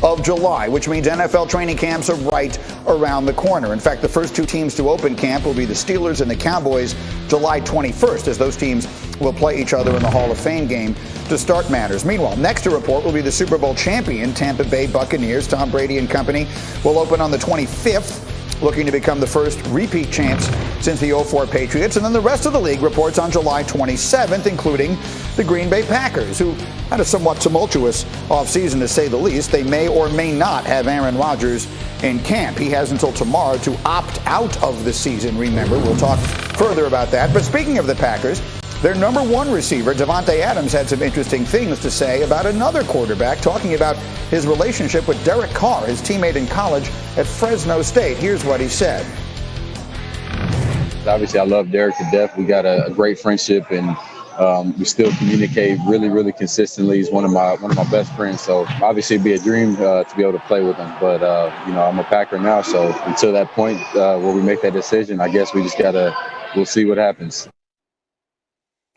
of July, which means NFL training camps are right around the corner. In fact, the first two teams to open camp will be the Steelers and the Cowboys July 21st, as those teams will play each other in the Hall of Fame game to start matters. Meanwhile, next to report will be the Super Bowl champion Tampa Bay Buccaneers. Tom Brady and company will open on the 25th, looking to become the first repeat champs since the 04 Patriots. And then the rest of the league reports on July 27th, including the Green Bay Packers, who had a somewhat tumultuous offseason, to say the least. They may or may not have Aaron Rodgers in camp. He has until tomorrow to opt out of the season, remember. We'll talk further about that. But speaking of the Packers, their number one receiver, Davante Adams, had some interesting things to say about another quarterback, talking about his relationship with Derek Carr, his teammate in college at Fresno State. Here's what he said. Obviously, I love Derek to death. We got a great friendship, and we still communicate really, really consistently. He's one of my best friends. So obviously, it'd be a dream to be able to play with him. But I'm a Packer now, so until that point where we make that decision, I guess we just we'll see what happens.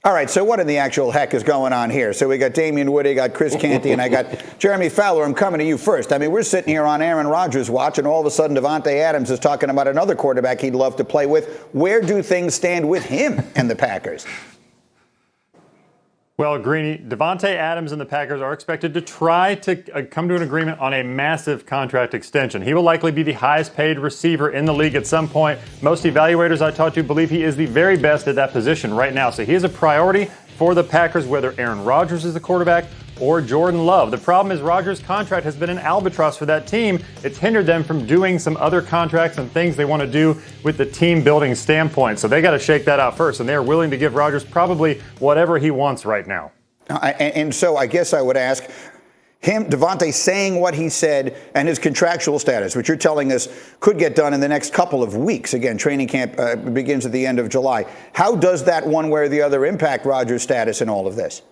All right, so what in the actual heck is going on here? So we got Damian Woody, got Chris Canty, and I got Jeremy Fowler. I'm coming to you first. I mean, we're sitting here on Aaron Rodgers' watch, and all of a sudden Davante Adams is talking about another quarterback he'd love to play with. Where do things stand with him and the Packers? Well, Greeny, Davante Adams and the Packers are expected to try to come to an agreement on a massive contract extension. He will likely be the highest paid receiver in the league at some point. Most evaluators I talked to believe he is the very best at that position right now. So he is a priority for the Packers, whether Aaron Rodgers is the quarterback or Jordan Love. The problem is Rodgers' contract has been an albatross for that team. It's hindered them from doing some other contracts and things they want to do with the team building standpoint. So they got to shake that out first, and they're willing to give Rodgers probably whatever he wants right now. And so I guess I would ask him, Davante, saying what he said and his contractual status, which you're telling us could get done in the next couple of weeks. Again, training camp begins at the end of July. How does that one way or the other impact Rodgers' status in all of this?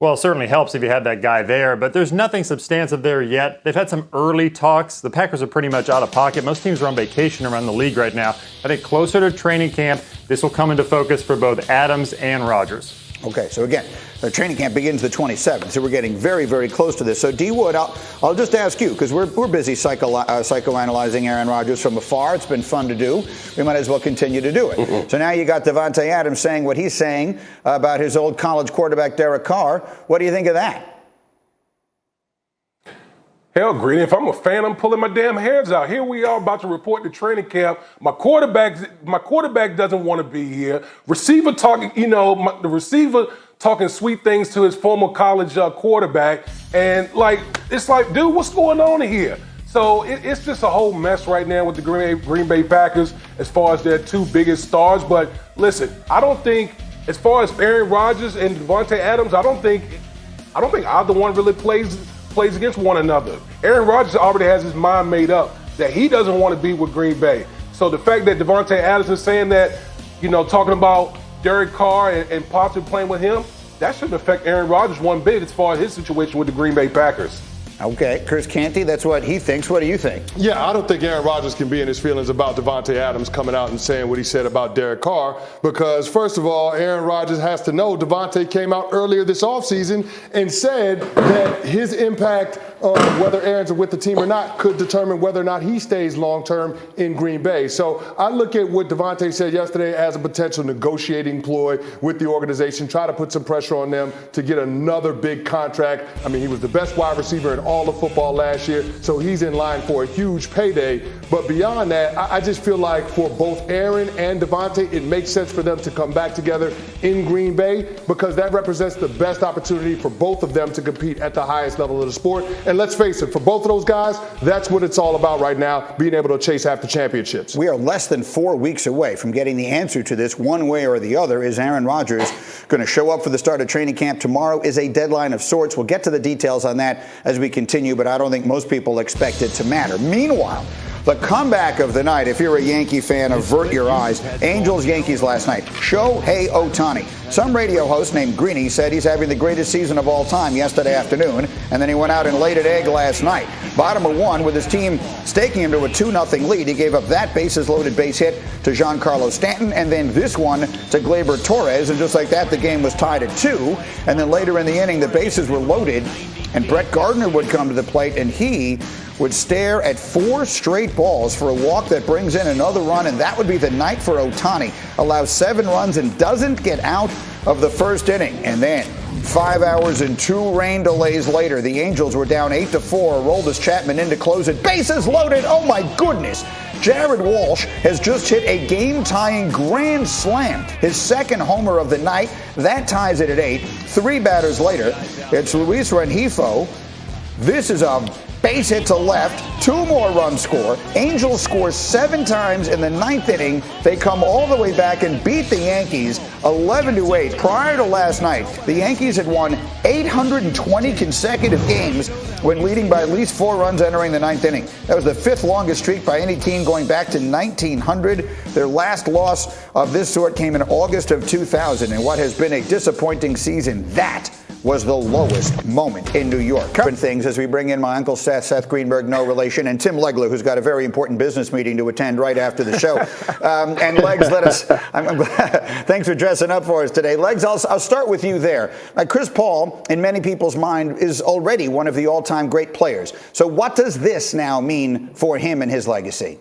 Well, it certainly helps if you had that guy there, but there's nothing substantive there yet. They've had some early talks. The Packers are pretty much out of pocket. Most teams are on vacation around the league right now. I think closer to training camp, this will come into focus for both Adams and Rodgers. Okay, so again, the training camp begins the 27th, so we're getting very, very close to this. So, D. Wood, I'll just ask you, because we're busy psychoanalyzing Aaron Rodgers from afar. It's been fun to do. We might as well continue to do it. Mm-hmm. So now you got Davante Adams saying what he's saying about his old college quarterback, Derek Carr. What do you think of that? Hell, Green, if I'm a fan, I'm pulling my damn hairs out. Here we are about to report to training camp. My quarterback doesn't want to be here. Receiver talking, the receiver talking sweet things to his former college quarterback. And, it's like, dude, what's going on here? So it's just a whole mess right now with the Green Bay Packers as far as their two biggest stars. But listen, I don't think, as far as Aaron Rodgers and Davante Adams, I don't think either one really plays against one another. Aaron Rodgers already has his mind made up that he doesn't want to be with Green Bay. So the fact that Davante Adams is saying that, talking about Derek Carr and possibly playing with him, that shouldn't affect Aaron Rodgers one bit as far as his situation with the Green Bay Packers. Okay, Chris Canty, that's what he thinks. What do you think? Yeah, I don't think Aaron Rodgers can be in his feelings about Davante Adams coming out and saying what he said about Derek Carr because, first of all, Aaron Rodgers has to know Davante came out earlier this offseason and said that his impact on whether Aaron's with the team or not could determine whether or not he stays long-term in Green Bay. So I look at what Davante said yesterday as a potential negotiating ploy with the organization, try to put some pressure on them to get another big contract. I mean, he was the best wide receiver in all of football last year, so he's in line for a huge payday. But beyond that, I just feel like for both Aaron and Davante, it makes sense for them to come back together in Green Bay because that represents the best opportunity for both of them to compete at the highest level of the sport. And let's face it, for both of those guys, that's what it's all about right now, being able to chase after championships. We are less than 4 weeks away from getting the answer to this one way or the other. Is Aaron Rodgers going to show up for the start of training camp tomorrow? Is a deadline of sorts. We'll get to the details on that as we continue, but I don't think most people expect it to matter. Meanwhile, The comeback of the night, if you're a Yankee fan, avert your eyes. Angels-Yankees last night. Shohei Ohtani. Some radio host named Greeny said he's having the greatest season of all time yesterday afternoon, and then he went out and laid an egg last night. Bottom of one, with his team staking him to a 2-0 lead. He gave up that bases-loaded base hit to Giancarlo Stanton, and then this one to Gleyber Torres, and just like that, the game was tied at 2. And then later in the inning, the bases were loaded, and Brett Gardner would come to the plate, and he would stare at 4 straight balls for a walk that brings in another run, and that would be the night for Ohtani. Allows 7 runs and doesn't get out of the first inning. And then 5 hours and 2 rain delays later, the Angels were down 8-4. Aroldis Chapman in to close it. Bases loaded. Oh my goodness. Jared Walsh has just hit a game-tying grand slam. His second homer of the night. That ties it at 8. 3 batters later, it's Luis Rengifo. This is a base hit to left, 2 more runs score. Angels score 7 times in the 9th inning. They come all the way back and beat the Yankees 11-8. Prior to last night, the Yankees had won 820 consecutive games when leading by at least 4 runs entering the 9th inning. That was the 5th longest streak by any team going back to 1900. Their last loss of this sort came in August of 2000, in what has been a disappointing season. That was the lowest moment in New York. Covering things as we bring in my Uncle Seth Greenberg, no relation, and Tim Legler, who's got a very important business meeting to attend right after the show. And Legs, I'm glad, thanks for dressing up for us today. Legs, I'll start with you there. Chris Paul, in many people's mind, is already one of the all-time great players. So what does this now mean for him and his legacy?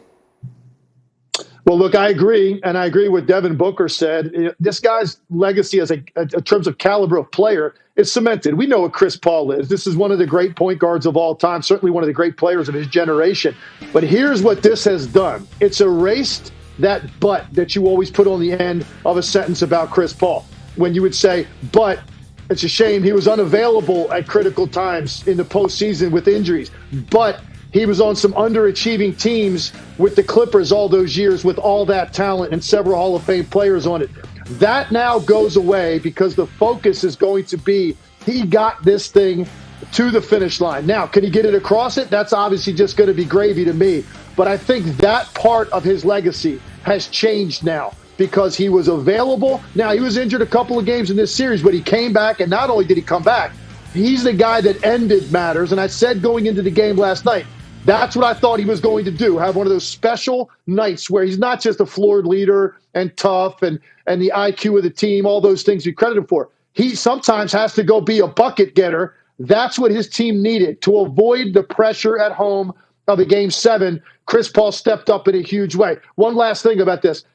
Well, look, I agree, and I agree with Devin Booker said. This guy's legacy as in terms of caliber of player is cemented. We know what Chris Paul is. This is one of the great point guards of all time, certainly one of the great players of his generation. But here's what this has done. It's erased that but that you always put on the end of a sentence about Chris Paul. When you would say, but it's a shame he was unavailable at critical times in the postseason with injuries. But he was on some underachieving teams with the Clippers all those years with all that talent and several Hall of Fame players on it. That now goes away because the focus is going to be he got this thing to the finish line. Now, can he get it across it? That's obviously just going to be gravy to me. But I think that part of his legacy has changed now because he was available. Now, he was injured a couple of games in this series, but he came back, and not only did he come back, he's the guy that ended matters. And I said going into the game last night, that's what I thought he was going to do, have one of those special nights where he's not just a floor leader and tough and the IQ of the team, all those things we credit him for. He sometimes has to go be a bucket getter. That's what his team needed to avoid the pressure at home of a Game 7. Chris Paul stepped up in a huge way. One last thing about this.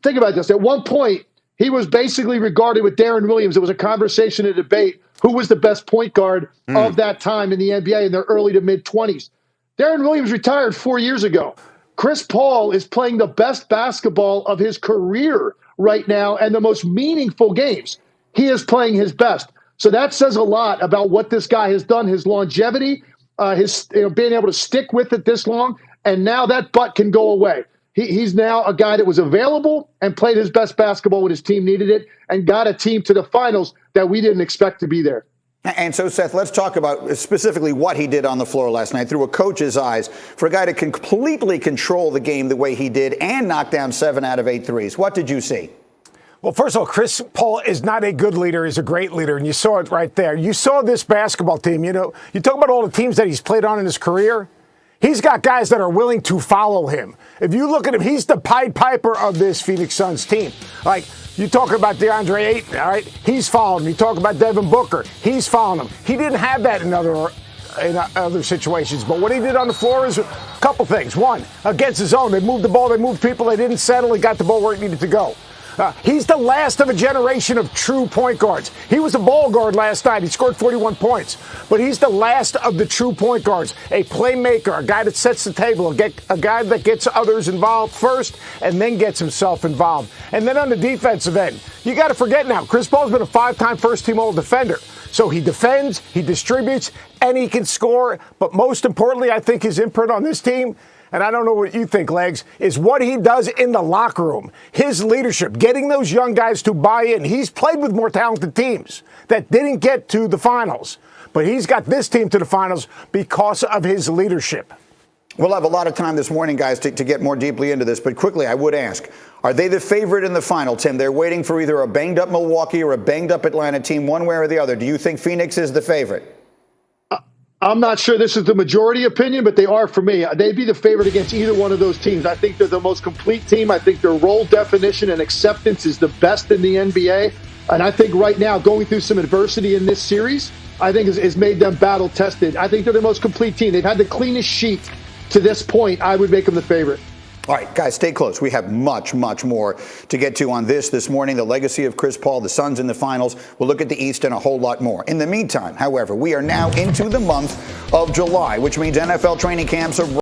Think about this. At one point, he was basically regarded with Darren Williams. It was a conversation, a debate. Who was the best point guard of that time in the NBA in their early to mid-20s? Darren Williams retired 4 years ago. Chris Paul is playing the best basketball of his career right now and the most meaningful games. He is playing his best. So that says a lot about what this guy has done, his longevity, his being able to stick with it this long, and now that butt can go away. He's now a guy that was available and played his best basketball when his team needed it and got a team to the finals that we didn't expect to be there. And so, Seth, let's talk about specifically what he did on the floor last night through a coach's eyes for a guy to completely control the game the way he did and knock down 7 out of 8 threes. What did you see? Well, first of all, Chris Paul is not a good leader. He's a great leader, and you saw it right there. You saw this basketball team. You know, you talk about all the teams that he's played on in his career. He's got guys that are willing to follow him. If you look at him, he's the Pied Piper of this Phoenix Suns team. Like, you talk about DeAndre Ayton, all right? He's following him. You talk about Devin Booker. He's following him. He didn't have that in other situations. But what he did on the floor is a couple things. One, against his own. They moved the ball. They moved people. They didn't settle. He got the ball where it needed to go. He's the last of a generation of true point guards. He was a ball guard last night. He scored 41 points. But he's the last of the true point guards, a playmaker, a guy that sets the table, a guy that gets others involved first and then gets himself involved. And then on the defensive end, you got to forget now, Chris Paul's been a 5-time first-team All-Defender. So he defends, he distributes, and he can score. But most importantly, I think his imprint on this team, and I don't know what you think, Legs, is what he does in the locker room. His leadership, getting those young guys to buy in. He's played with more talented teams that didn't get to the finals. But he's got this team to the finals because of his leadership. We'll have a lot of time this morning, guys, to get more deeply into this. But quickly, I would ask, are they the favorite in the final, Tim? They're waiting for either a banged-up Milwaukee or a banged-up Atlanta team, one way or the other. Do you think Phoenix is the favorite? I'm not sure this is the majority opinion, but they are for me. They'd be the favorite against either one of those teams. I think they're the most complete team. I think their role definition and acceptance is the best in the NBA. And I think right now, going through some adversity in this series, I think has made them battle-tested. I think they're the most complete team. They've had the cleanest sheet to this point. I would make them the favorite. All right, guys, stay close. We have much, much more to get to on this morning. The legacy of Chris Paul, the Suns in the finals. We'll look at the East and a whole lot more. In the meantime, however, we are now into the month of July, which means NFL training camps are